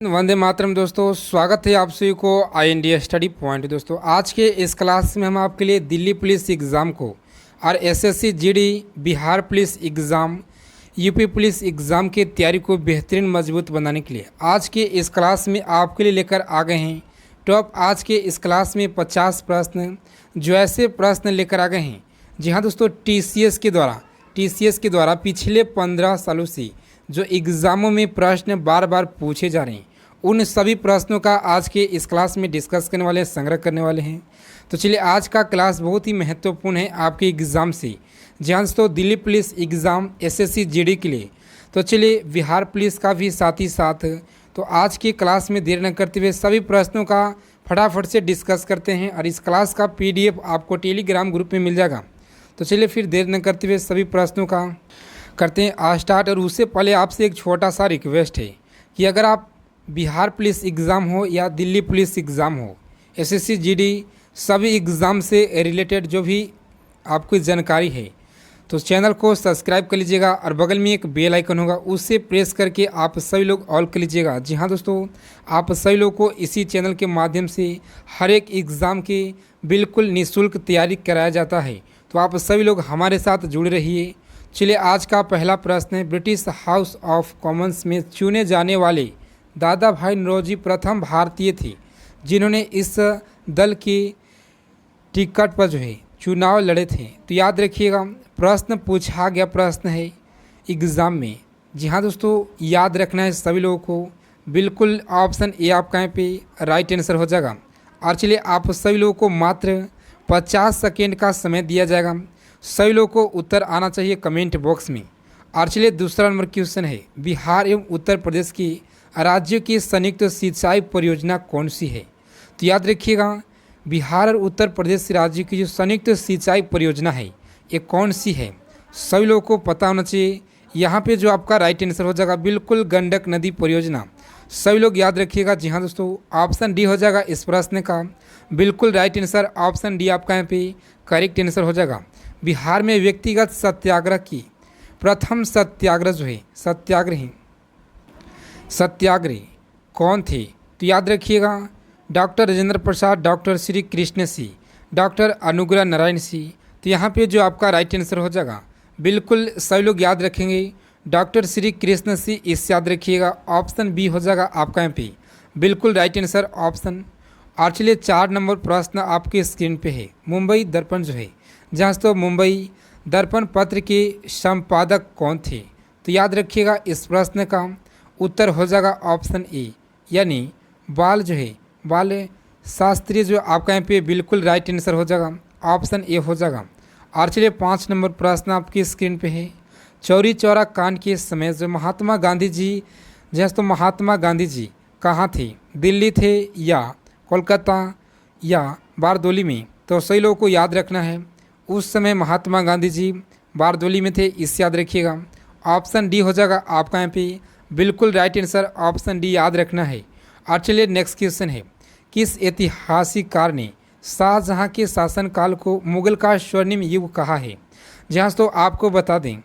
वंदे मातरम दोस्तों, स्वागत है आप सभी को आई इंडिया स्टडी पॉइंट। दोस्तों आज के इस क्लास में हम आपके लिए दिल्ली पुलिस एग्ज़ाम को और SSC GD, Bihar police exam, UP police exam की तैयारी को बेहतरीन मजबूत बनाने के लिए आज के इस क्लास में आपके लिए लेकर आ गए हैं। टॉप आज के इस क्लास में 50 प्रश्न जो ऐसे प्रश्न लेकर आ गए हैं। जी हाँ दोस्तों, टीसीएस के द्वारा पिछले 15 सालों से जो एग्ज़ामों में प्रश्न बार बार पूछे जा रहे हैं, उन सभी प्रश्नों का आज के इस क्लास में डिस्कस करने वाले हैं, संग्रह करने वाले हैं। तो चलिए, आज का क्लास बहुत ही महत्वपूर्ण है आपके एग्ज़ाम से। जी हाँ दोस्तों, Delhi police exam, SSC GD के लिए। तो चलिए, बिहार पुलिस का भी साथ ही साथ। तो आज की क्लास में देर न करते हुए सभी प्रश्नों का फटाफट से डिस्कस करते हैं और इस क्लास का पीडीएफ आपको टेलीग्राम ग्रुप में मिल जाएगा। तो चलिए फिर देर न करते हुए सभी प्रश्नों का करते हैं आज स्टार्ट। और उससे पहले आपसे एक छोटा सा रिक्वेस्ट है कि अगर आप बिहार पुलिस एग्ज़ाम हो या दिल्ली पुलिस एग्ज़ाम हो, एसएससी जीडी, सभी एग्ज़ाम से रिलेटेड जो भी आपको जानकारी है, तो चैनल को सब्सक्राइब कर लीजिएगा और बगल में एक बेल आइकन होगा, उससे प्रेस करके आप सभी लोग ऑल कर लीजिएगा। जी हाँ दोस्तों, आप सभी लोग को इसी चैनल के माध्यम से हर एक एग्ज़ाम की बिल्कुल निःशुल्क तैयारी कराया जाता है। तो आप सभी लोग हमारे साथ जुड़े रहिए। चलिए, आज का पहला प्रश्न है, ब्रिटिश हाउस ऑफ कॉमन्स में चुने जाने वाले दादा भाई नौरोजी प्रथम भारतीय थे जिन्होंने इस दल की टिकट पर जो है चुनाव लड़े थे। तो याद रखिएगा, प्रश्न पूछा गया प्रश्न है एग्ज़ाम में। जी हाँ दोस्तों, याद रखना है सभी लोगों को। बिल्कुल ऑप्शन ए आपका यहाँ पे राइट आंसर हो जाएगा। और चलिए, आप सभी लोगों को मात्र 50 सेकेंड का समय दिया जाएगा। सभी लोगों को उत्तर आना चाहिए कमेंट बॉक्स में। और चलिए, दूसरा नंबर क्वेश्चन है, बिहार एवं उत्तर प्रदेश की राज्यों की संयुक्त सिंचाई परियोजना कौन सी है? तो याद रखिएगा, बिहार और उत्तर प्रदेश राज्यों की जो संयुक्त सिंचाई परियोजना है, ये कौन सी है? सभी लोगों को पता होना चाहिए। यहाँ पे जो आपका राइट आंसर हो जाएगा बिल्कुल गंडक नदी परियोजना। सभी लोग याद रखिएगा। जी हाँ दोस्तों, ऑप्शन डी हो जाएगा इस प्रश्न का बिल्कुल राइट आंसर। ऑप्शन डी आपका यहाँ पे करेक्ट आंसर हो जाएगा। बिहार में व्यक्तिगत सत्याग्रह की प्रथम सत्याग्रह जो है सत्याग्रही कौन थे? तो याद रखिएगा, doctor Rajendra Prasad, doctor Shri Krishna Singh, doctor Anugrah Narayan Singh. तो यहाँ पे जो आपका राइट आंसर हो जाएगा बिल्कुल सभी लोग याद रखेंगे, डॉक्टर श्री कृष्ण सिंह। इस याद रखिएगा, ऑप्शन बी हो जाएगा आपका यहाँ पे बिल्कुल राइट आंसर ऑप्शन। और चलिए, 4 नंबर प्रश्न आपके स्क्रीन पे है, मुंबई दर्पण जो है, जहाँ तो मुंबई दर्पण पत्र के संपादक कौन थे? तो याद रखिएगा, इस प्रश्न का उत्तर हो जाएगा ऑप्शन ए, यानी बाल शास्त्री जो आपका यहाँ पे बिल्कुल राइट आंसर हो जाएगा, ऑप्शन ए हो जाएगा। और चलिए, 5 नंबर प्रश्न आपकी स्क्रीन पे है, चौरी चौरा कांड के समय जो महात्मा गांधी जी कहाँ थे? दिल्ली थे या कोलकाता या बारदोली में? तो सही लोगों को याद रखना है, उस समय महात्मा गांधी जी बारदोली में थे। इस याद रखिएगा, ऑप्शन डी हो जाएगा आपका यहाँ पे बिल्कुल राइट आंसर, ऑप्शन डी याद रखना है। और चलिए, नेक्स्ट क्वेश्चन है, किस ऐतिहासिक कार ने शाहजहां के शासनकाल को मुगल का स्वर्णिम युग कहा है? जहाँ तो आपको बता दें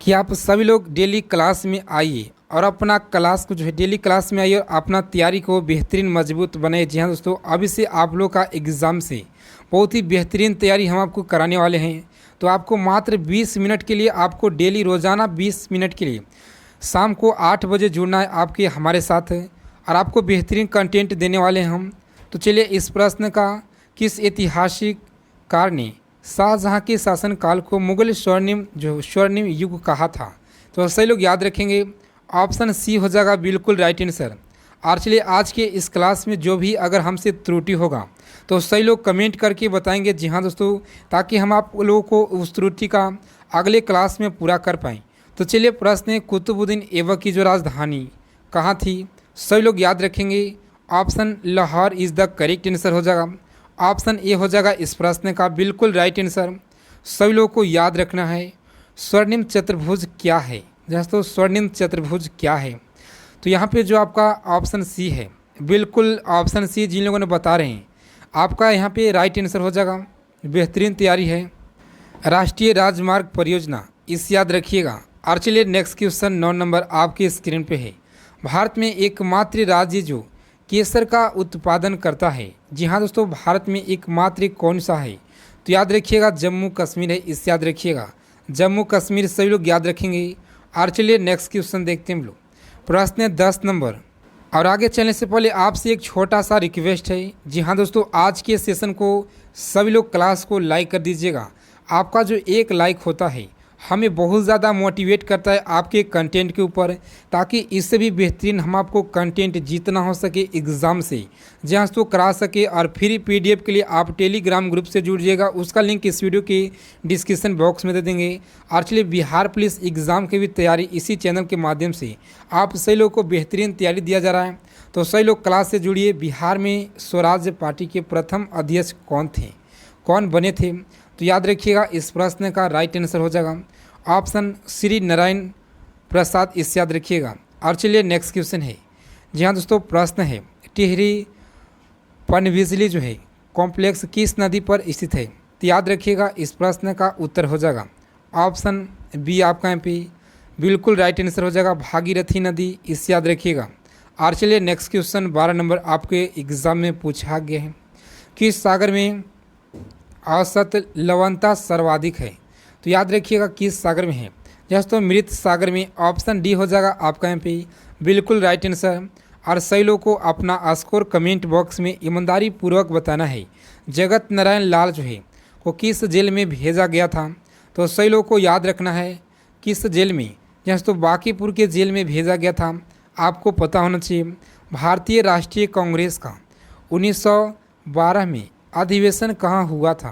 कि आप सभी लोग डेली क्लास में आइए और अपना क्लास को जो है डेली क्लास में आइए और अपना तैयारी को बेहतरीन मजबूत बनाइए। जी हाँ दोस्तों, अभी से आप लोग का एग्ज़ाम से बहुत ही बेहतरीन तैयारी हम आपको कराने वाले हैं। तो आपको मात्र 20 मिनट के लिए, आपको डेली रोज़ाना 20 मिनट के लिए शाम को 8 बजे जुड़ना है आपके हमारे साथ, और आपको बेहतरीन कंटेंट देने वाले हैं हम। तो चलिए, इस प्रश्न का, किस ऐतिहासिक कार ने शाहजहां के शासनकाल को मुगल स्वर्णिम युग कहा था? तो सही लोग याद रखेंगे, ऑप्शन सी हो जाएगा बिल्कुल राइट आंसर। और चलिए, आज के इस क्लास में जो भी अगर हमसे त्रुटि होगा तो सही लोग कमेंट करके बताएंगे। जी हाँ दोस्तों, ताकि हम आप लोगों को उस त्रुटि का अगले क्लास में पूरा कर पाएँ। तो चलिए, प्रश्न है, कुतुबुद्दीन ऐबक की जो राजधानी कहाँ थी? सभी लोग याद रखेंगे, option Lahore is the correct answer हो जाएगा। ऑप्शन ए हो जाएगा इस प्रश्न का बिल्कुल राइट आंसर। सभी लोगों को याद रखना है, स्वर्णिम चतुर्भुज क्या है? दोस्तों, स्वर्णिम चतुर्भुज क्या है? तो यहाँ पे जो आपका ऑप्शन सी है, बिल्कुल ऑप्शन सी जिन लोगों ने बता रहे हैं, आपका यहाँ पे राइट आंसर हो जाएगा। बेहतरीन तैयारी है, राष्ट्रीय राजमार्ग परियोजना, इस याद रखिएगा। और चलिए, नेक्स्ट क्वेश्चन 9 नंबर आपकी स्क्रीन पे है, भारत में एकमात्र राज्य जो केसर का उत्पादन करता है। जी हाँ दोस्तों, भारत में एकमात्र कौन सा है? तो याद रखिएगा जम्मू कश्मीर है, इससे याद रखिएगा जम्मू कश्मीर सभी लोग याद रखेंगे। और चलिए नेक्स्ट क्वेश्चन देखते हैं हम लोग। प्रश्न है 10 नंबर। और आगे चलने से पहले आपसे एक छोटा सा रिक्वेस्ट है। जी हाँ दोस्तों, आज के सेशन को सभी लोग क्लास को लाइक कर दीजिएगा। आपका जो एक लाइक होता है हमें बहुत ज़्यादा मोटिवेट करता है आपके कंटेंट के ऊपर, ताकि इससे भी बेहतरीन हम आपको कंटेंट जितना हो सके एग्ज़ाम से जहाँ तो करा सके। और फ्री पीडीएफ के लिए आप टेलीग्राम ग्रुप से जुड़िएगा, उसका लिंक इस वीडियो के डिस्क्रिप्शन बॉक्स में दे देंगे। और चलिए बिहार पुलिस एग्ज़ाम की भी तैयारी इसी चैनल के माध्यम से आप सही लोग को बेहतरीन तैयारी दिया जा रहा है, तो सही लोग क्लास से जुड़िए। बिहार में स्वराज पार्टी के प्रथम अध्यक्ष कौन थे, कौन बने थे? तो याद रखिएगा इस प्रश्न का राइट आंसर हो जाएगा ऑप्शन श्री नारायण प्रसाद, इस याद रखिएगा। और चलिए नेक्स्ट क्वेश्चन है। जी हाँ दोस्तों, प्रश्न है टिहरी पनबिजली जो है कॉम्प्लेक्स किस नदी पर स्थित है? तो याद रखिएगा इस प्रश्न का उत्तर हो जाएगा ऑप्शन बी, आपका यहाँ पे बिल्कुल राइट आंसर हो जाएगा भागीरथी नदी, इस याद रखिएगा। और चलिए नेक्स्ट क्वेश्चन 12 नंबर आपके एग्जाम में पूछा गया है, किस सागर में औसत लवणता सर्वाधिक है? तो याद रखिएगा किस सागर में है? जैसे तो मृत सागर में, ऑप्शन डी हो जाएगा आपका यहाँ पे बिल्कुल राइट आंसर। और सही लोग को अपना स्कोर कमेंट बॉक्स में ईमानदारी पूर्वक बताना है। जगत नारायण लाल जो है को किस जेल में भेजा गया था? तो सही लोग को याद रखना है किस जेल में, जैसे तो बांकीपुर के जेल में भेजा गया था, आपको पता होना चाहिए। भारतीय राष्ट्रीय कांग्रेस का 1912 में अधिवेशन कहाँ हुआ था?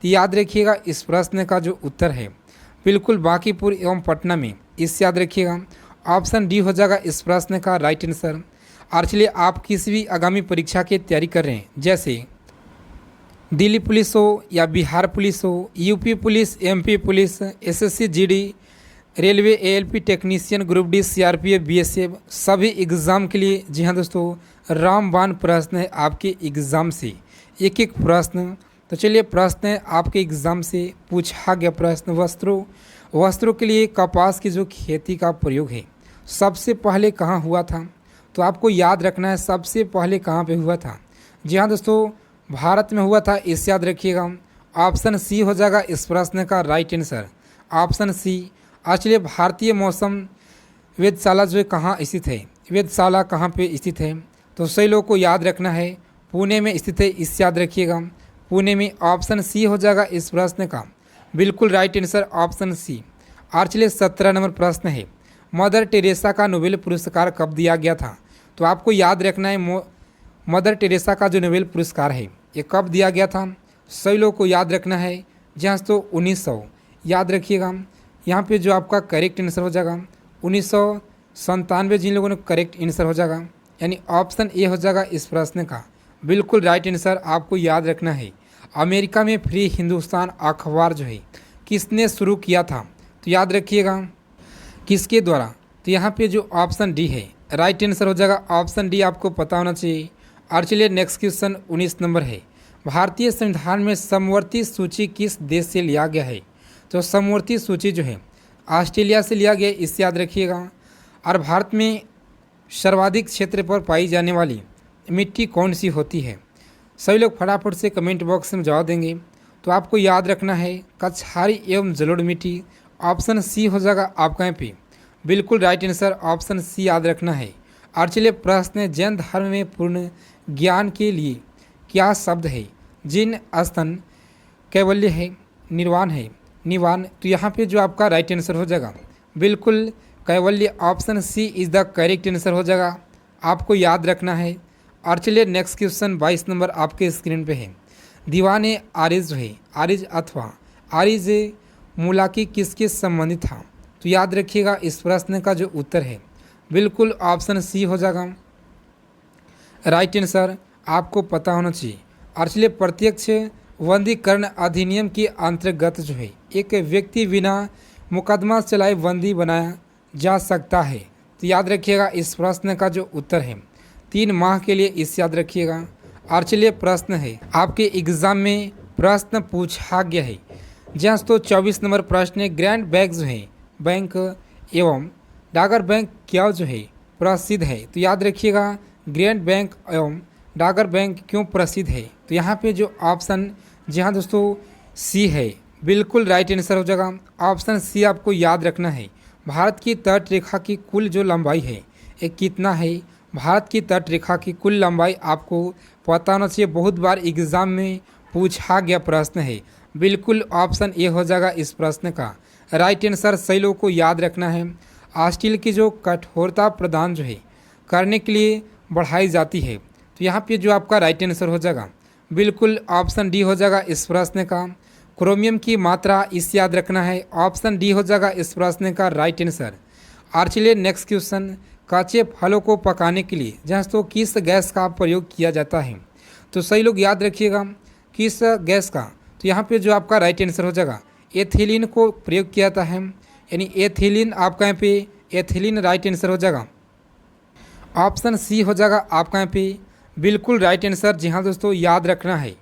तो याद रखिएगा इस प्रश्न का जो उत्तर है बिल्कुल बांकीपुर एवं पटना में, इस याद रखिएगा। ऑप्शन डी हो जाएगा इस प्रश्न का राइट आंसर। और चलिए आप किसी भी आगामी परीक्षा की तैयारी कर रहे हैं, जैसे दिल्ली पुलिस हो या बिहार पुलिस हो, UP police, MP police, SSC GD, railway, ALP technician, group D, CRPF, BSF, सभी एग्ज़ाम के लिए जी हाँ दोस्तों रामबाण प्रश्न है आपके एग्ज़ाम से, एक एक प्रश्न। तो चलिए प्रश्न है आपके एग्ज़ाम से पूछा गया प्रश्न, वस्त्रों के लिए कपास की जो खेती का प्रयोग है सबसे पहले कहाँ हुआ था? तो आपको याद रखना है सबसे पहले कहाँ पे हुआ था। जी हाँ दोस्तों, भारत में हुआ था, इस याद रखिएगा। ऑप्शन सी हो जाएगा इस प्रश्न का राइट आंसर, ऑप्शन सी। चलिए भारतीय मौसम वेधशाला जो है कहाँ स्थित है? वेधशाला कहाँ पे स्थित है? तो सही लोगों को याद रखना है पुणे में स्थित है, इस याद रखिएगा पुणे में। ऑप्शन सी हो जाएगा इस प्रश्न का बिल्कुल राइट आंसर, ऑप्शन सी। और चलिए 17 नंबर प्रश्न है, मदर टेरेसा का नोबेल पुरस्कार कब दिया गया था? तो आपको याद रखना है मदर टेरेसा का जो नोबेल पुरस्कार है ये कब दिया गया था? सभी लोगों को याद रखना है, जहाँ तो 1900 याद रखिएगा। यहाँ पे जो आपका करेक्ट आंसर हो जाएगा 1997, जिन लोगों ने करेक्ट आंसर हो जाएगा, यानी ऑप्शन ए हो जाएगा इस प्रश्न का बिल्कुल राइट आंसर। आपको याद रखना है अमेरिका में फ्री हिंदुस्तान अखबार जो है किसने शुरू किया था? तो याद रखिएगा किसके द्वारा? तो यहाँ पे जो ऑप्शन डी है राइट आंसर हो जाएगा, ऑप्शन डी आपको पता होना चाहिए। और चलिए नेक्स्ट क्वेश्चन 19 नंबर है, भारतीय संविधान में समवर्ती सूची किस देश से लिया गया है? तो समवर्ती सूची जो है ऑस्ट्रेलिया से लिया गया, इस याद रखिएगा। और भारत में सर्वाधिक क्षेत्र पर पाई जाने वाली मिट्टी कौन सी होती है? सभी लोग फटाफट से कमेंट बॉक्स में जवाब देंगे। तो आपको याद रखना है कछारी एवं जलोढ़ मिट्टी, ऑप्शन सी हो जाएगा आपका यहाँ पे बिल्कुल राइट आंसर, ऑप्शन सी याद रखना है। और चलिए प्रश्न है, जैन धर्म में पूर्ण ज्ञान के लिए क्या शब्द है? जिन स्तन कैवल्य है, निर्वाण है, निवान। तो यहाँ पे जो आपका राइट आंसर हो जाएगा बिल्कुल Kaivalya, option C is the correct answer हो जाएगा, आपको याद रखना है। और चलिए नेक्स्ट क्वेश्चन 22 नंबर आपके स्क्रीन पे है, दीवाने आरिज जो है, आरिज अथवा आरिज मुलाकी किसके संबंधित था? तो याद रखिएगा इस प्रश्न का जो उत्तर है बिल्कुल ऑप्शन सी हो जाएगा राइट आंसर, आपको पता होना चाहिए। और चलिए प्रत्यक्ष बंदीकरण अधिनियम के अंतर्गत जो है एक व्यक्ति बिना मुकदमा चलाए बंदी बनाया जा सकता है। तो याद रखिएगा इस प्रश्न का जो उत्तर है 3 माह के लिए, इस याद रखिएगा। और चलिए प्रश्न है आपके एग्ज़ाम में प्रश्न पूछा गया है, जहाँ तो 24 नंबर प्रश्न है, ग्रैंड बैंक जो है बैंक एवं डागर बैंक क्या जो है प्रसिद्ध है? तो याद रखिएगा ग्रेट बैंक एवं डागर बैंक क्यों प्रसिद्ध है? तो यहाँ पे जो ऑप्शन, जी हाँ दोस्तों, सी है, बिल्कुल राइट आंसर हो जाएगा। ऑप्शन सी आपको याद रखना है। भारत की तट रेखा की कुल जो लंबाई है ये कितना है? भारत की तट रेखा की कुल लंबाई आपको पता होना चाहिए, बहुत बार एग्जाम में पूछा गया प्रश्न है। बिल्कुल ऑप्शन ए हो जाएगा इस प्रश्न का राइट आंसर। सही लोगों को याद रखना है। स्टील की जो कठोरता प्रदान जो है करने के लिए बढ़ाई जाती है, तो यहाँ पे जो आपका राइट आंसर हो जाएगा बिल्कुल ऑप्शन डी हो जाएगा इस प्रश्न का। क्रोमियम की मात्रा इस याद रखना है, ऑप्शन डी हो जाएगा इस प्रश्न का राइट आंसर। और चलिए नेक्स्ट क्वेश्चन, कच्चे फलों को पकाने के लिए दोस्तों किस गैस का प्रयोग किया जाता है? तो सही लोग याद रखिएगा किस गैस का। तो यहाँ पे जो आपका राइट आंसर हो जाएगा एथिलीन को प्रयोग किया जाता है, यानी एथिलीन आपका यहाँ पे एथिलीन राइट आंसर हो जाएगा। ऑप्शन सी हो जाएगा आपका यहाँ पे बिल्कुल राइट आंसर। जी हाँ दोस्तों, याद रखना है।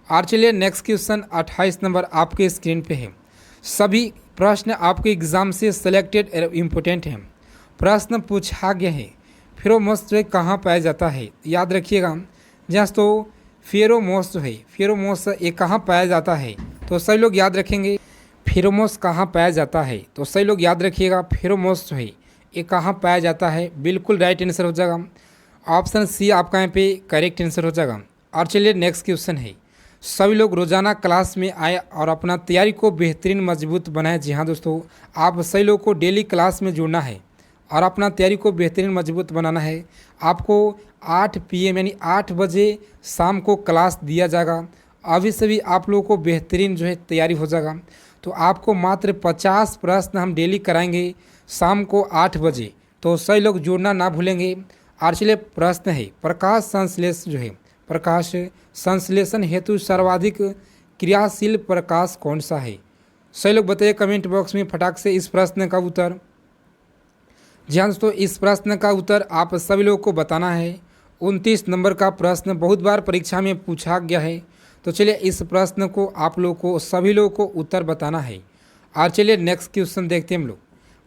और चलिए नेक्स्ट क्वेश्चन 28 नंबर आपके स्क्रीन पे है। सभी प्रश्न आपके एग्जाम से सिलेक्टेड इम्पोर्टेंट हैं। प्रश्न पूछा गया है फेरोमोन्स जो है कहाँ पाया जाता है? याद रखिएगा दोस्तों फेरोमोन्स जो है फेरोमोन्स ये कहाँ पाया जाता है? तो सभी लोग याद रखेंगे फेरोमोन्स कहाँ पाया जाता है? तो सही लोग याद रखिएगा फेरोमोन्स जो है ये कहाँ पाया जाता है? बिल्कुल राइट आंसर हो जाएगा। ऑप्शन सी आपका यहाँ पे करेक्ट आंसर हो जाएगा। और चलिए नेक्स्ट क्वेश्चन है, सभी लोग रोजाना क्लास में आए और अपना तैयारी को बेहतरीन मजबूत बनाएं। जी हाँ दोस्तों, आप सभी लोग को डेली क्लास में जुड़ना है और अपना तैयारी को बेहतरीन मजबूत बनाना है। आपको 8 PM यानी 8 बजे शाम को क्लास दिया जाएगा। अभी से भी आप लोगों को बेहतरीन जो है तैयारी हो जाएगा। तो आपको मात्र 50 प्रश्न हम डेली कराएंगे शाम को 8 बजे, तो सही लोग जुड़ना ना भूलेंगे। और चलिए प्रश्न है, प्रकाश संश्लेषण जो है प्रकाश संश्लेषण हेतु सर्वाधिक क्रियाशील प्रकाश कौन सा है? सही लोग बताइए कमेंट बॉक्स में फटाक से इस प्रश्न का उत्तर। जी हाँ दोस्तों, इस प्रश्न का उत्तर आप सभी लोगों को बताना है। 29 नंबर का प्रश्न बहुत बार परीक्षा में पूछा गया है। तो चलिए इस प्रश्न को आप लोगों को सभी लोगों को उत्तर बताना है। और चलिए नेक्स्ट क्वेश्चन देखते हैं हम लोग।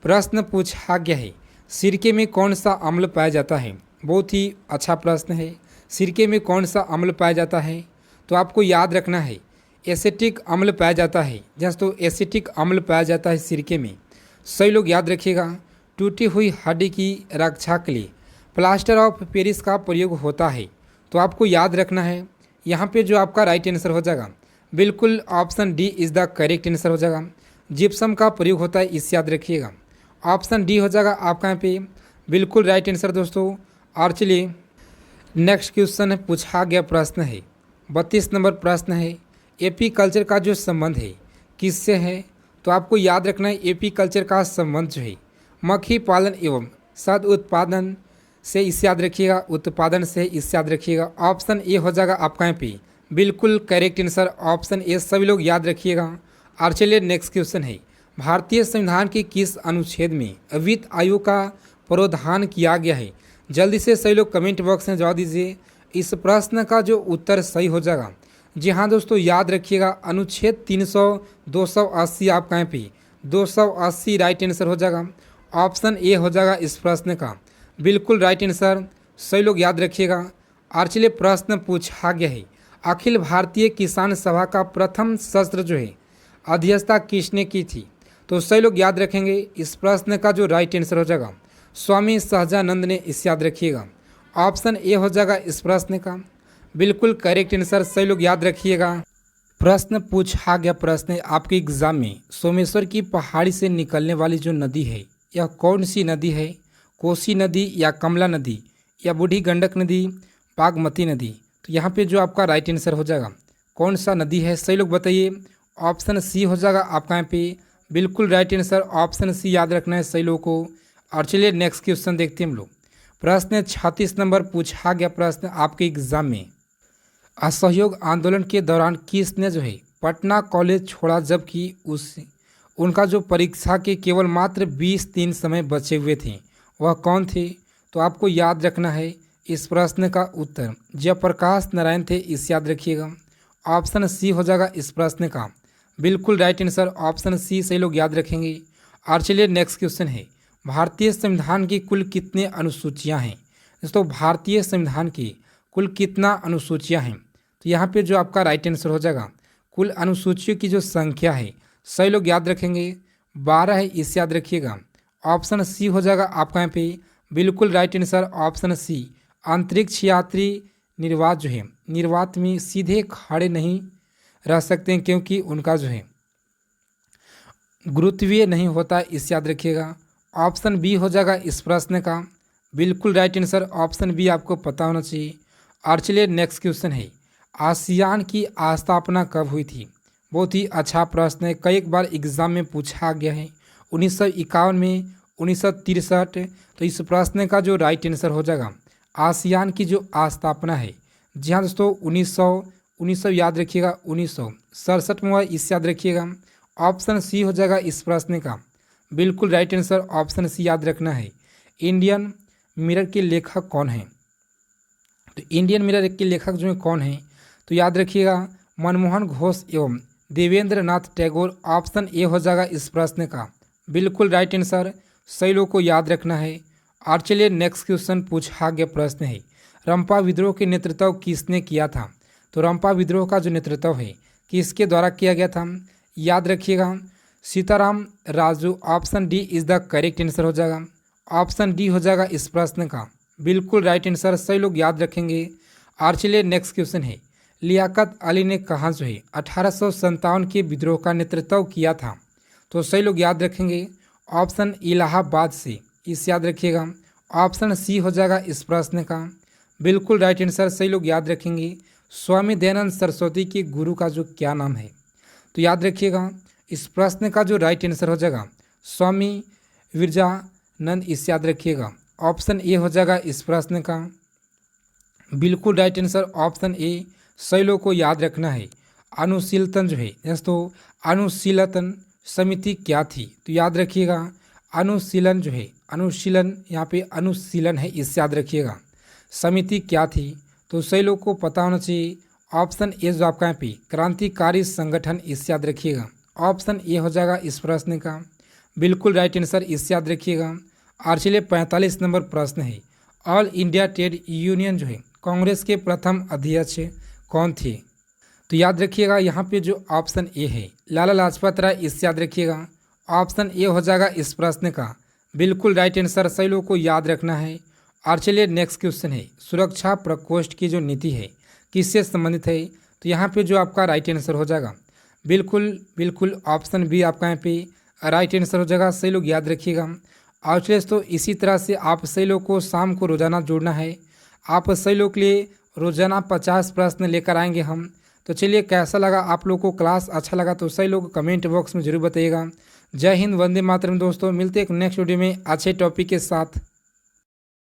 प्रश्न पूछा गया है सिरके में कौन सा अम्ल पाया जाता है? बहुत ही अच्छा प्रश्न है। सिरके में कौन सा अम्ल पाया जाता है? तो आपको याद रखना है एसिटिक अम्ल पाया जाता है। दोस्तों एसिटिक अम्ल पाया जाता है सिरके में। सही लोग याद रखिएगा टूटी हुई हड्डी की रक्षा के लिए प्लास्टर ऑफ पेरिस का प्रयोग होता है। तो आपको याद रखना है यहाँ पे जो आपका राइट आंसर हो जाएगा बिल्कुल option D is the correct answer हो जाएगा। जिप्सम का प्रयोग होता है, इस याद रखिएगा। ऑप्शन डी हो जाएगा आपका यहाँ पे बिल्कुल राइट आंसर दोस्तों। और चलिए नेक्स्ट क्वेश्चन है, पूछा गया प्रश्न है 32 नंबर प्रश्न है, एपी कल्चर का जो संबंध है किससे है? तो आपको याद रखना है एपी कल्चर का संबंध जो है मक्खी पालन एवं शहद उत्पादन से, इस याद रखिएगा, उत्पादन से, इस याद रखिएगा। ऑप्शन ए हो जाएगा आपका यहाँ पे बिल्कुल करेक्ट आंसर। ऑप्शन ए सभी लोग याद रखिएगा। और चलिए नेक्स्ट क्वेश्चन है, भारतीय संविधान के किस अनुच्छेद में वित्त आयोग का प्रावधान किया गया है? जल्दी से सही लोग कमेंट बॉक्स में जवाब दीजिए। इस प्रश्न का जो उत्तर सही हो जाएगा, जी हाँ दोस्तों, याद रखिएगा अनुच्छेद 300 280 आपका यहाँ पे 280 राइट आंसर हो जाएगा। ऑप्शन ए हो जाएगा इस प्रश्न का बिल्कुल राइट आंसर। सही लोग याद रखिएगा। और चलिए प्रश्न पूछा गया है अखिल भारतीय किसान सभा का प्रथम सत्र जो है अध्यक्षता किसने की थी? तो सही लोग याद रखेंगे इस प्रश्न का जो राइट आंसर हो जाएगा स्वामी सहजानंद ने, इस याद रखिएगा। ऑप्शन ए हो जाएगा इस प्रश्न का बिल्कुल करेक्ट आंसर। सही लोग याद रखिएगा। प्रश्न पूछा गया प्रश्न आपके एग्जाम में, सोमेश्वर की पहाड़ी से निकलने वाली जो नदी है यह कौन सी नदी है? कोसी नदी या कमला नदी या बूढ़ी गंडक नदी, बागमती नदी? तो यहाँ पे जो आपका राइट आंसर हो जाएगा कौन सा नदी है? सही लोग बताइए। ऑप्शन सी हो जाएगा आपका यहाँ पे बिल्कुल राइट आंसर। ऑप्शन सी याद रखना है सही लोगों को। और चलिए नेक्स्ट क्वेश्चन देखते हैं हम लोग। प्रश्न 36 नंबर पूछा गया प्रश्न आपके एग्जाम में, असहयोग आंदोलन के दौरान किसने जो है पटना कॉलेज छोड़ा जबकि उनका जो परीक्षा के केवल मात्र 20 दिन समय बचे हुए थे, वह कौन थे? तो आपको याद रखना है इस प्रश्न का उत्तर जयप्रकाश नारायण थे, इस याद रखिएगा। ऑप्शन सी हो जाएगा इस प्रश्न का बिल्कुल राइट आंसर। ऑप्शन सी सही लोग याद रखेंगे। और चलिए नेक्स्ट क्वेश्चन है, भारतीय संविधान की कुल कितने अनुसूचियां हैं? दोस्तों भारतीय संविधान की कुल कितना अनुसूचियां हैं? तो यहाँ पे जो आपका राइट आंसर हो जाएगा, कुल अनुसूचियों की जो संख्या है, सही लोग याद रखेंगे 12 है, इसे याद रखिएगा। ऑप्शन सी हो जाएगा आपका यहाँ पे बिल्कुल राइट आंसर, ऑप्शन सी। अंतरिक्ष यात्री निर्वात जो है, निर्वात में सीधे खड़े नहीं रह सकते हैं क्योंकि उनका जो है गुरुत्वीय नहीं होता, इसे याद रखिएगा। ऑप्शन बी हो जाएगा इस प्रश्न का बिल्कुल राइट आंसर, ऑप्शन बी आपको पता होना चाहिए। और चलिए नेक्स्ट क्वेश्चन है, आसियान की स्थापना कब हुई थी? बहुत ही अच्छा प्रश्न है, कई एक बार एग्जाम में पूछा गया है। 1951 में, 1963। तो इस प्रश्न का जो राइट आंसर हो जाएगा आसियान की जो स्थापना है, जी हाँ दोस्तों 1900 याद रखिएगा, 1967 में हुआ, इसे याद रखिएगा। ऑप्शन सी हो जाएगा इस प्रश्न का बिल्कुल राइट आंसर, ऑप्शन सी याद रखना है। इंडियन मिरर के लेखक कौन है? तो इंडियन मिरर के लेखक जो है कौन है? तो याद रखिएगा मनमोहन घोष एवं देवेंद्र नाथ टैगोर। ऑप्शन ए हो जाएगा इस प्रश्न का बिल्कुल राइट आंसर, सही लोग को याद रखना है। और चलिए नेक्स्ट क्वेश्चन पूछा गया प्रश्न है, रंपा विद्रोह के नेतृत्व किसने किया था? तो रंपा विद्रोह का जो नेतृत्व है किसके द्वारा किया गया था? याद रखिएगा Sitaram Raju. Option D is the correct answer हो जाएगा, ऑप्शन डी हो जाएगा इस प्रश्न का बिल्कुल राइट आंसर, सही लोग याद रखेंगे। और चलिए नेक्स्ट क्वेश्चन है, लियाकत अली ने कहाँ जो है 1857 के विद्रोह का नेतृत्व किया था? तो सही लोग याद रखेंगे ऑप्शन इलाहाबाद से, इस याद रखिएगा। ऑप्शन सी हो जाएगा इस प्रश्न का बिल्कुल राइट आंसर, सही लोग याद रखेंगे। स्वामी दयानंद सरस्वती के गुरु का जो क्या नाम है? तो याद रखिएगा इस प्रश्न का जो राइट आंसर हो जाएगा स्वामी विरजानंद, इस याद रखिएगा। ऑप्शन ए हो जाएगा इस प्रश्न का बिल्कुल राइट आंसर, ऑप्शन ए, सही लोग को याद रखना है। अनुशीलन जो है दोस्तों, अनुशीलन समिति क्या थी? तो याद रखिएगा अनुशीलन जो है, अनुशीलन यहाँ पे अनुशीलन है, इस याद रखिएगा। समिति क्या थी? तो सही लोग को पता होना चाहिए। ऑप्शन ए जो आपका यहाँ पे क्रांतिकारी संगठन, इस याद रखिएगा। ऑप्शन ए हो जाएगा इस प्रश्न का बिल्कुल राइट आंसर, इस याद रखिएगा। और चलिए 45 नंबर प्रश्न है, ऑल इंडिया ट्रेड यूनियन जो है कांग्रेस के प्रथम अध्यक्ष कौन थे? तो याद रखिएगा यहाँ पे जो ऑप्शन ए है लाला लाजपत राय, इस याद रखिएगा। ऑप्शन ए हो जाएगा इस प्रश्न का बिल्कुल राइट आंसर, सही लोगों को याद रखना है। और चलिए नेक्स्ट क्वेश्चन है, सुरक्षा प्रकोष्ठ की जो नीति है किससे संबंधित है? तो यहाँ पे जो आपका राइट आंसर हो जाएगा बिल्कुल ऑप्शन बी आपका यहाँ पे राइट आंसर हो जाएगा, सही लोग याद रखिएगा। और चलिए तो इसी तरह से आप सही लोग को शाम को रोज़ाना जोड़ना है। आप सही लोग के लिए रोज़ाना 50 प्रश्न लेकर आएंगे हम। तो चलिए कैसा लगा आप लोग को क्लास, अच्छा लगा तो सही लोग कमेंट बॉक्स में जरूर बताइएगा। जय हिंद, वंदे मातरम दोस्तों, मिलते हैं एक नेक्स्ट वीडियो में अच्छे टॉपिक के साथ।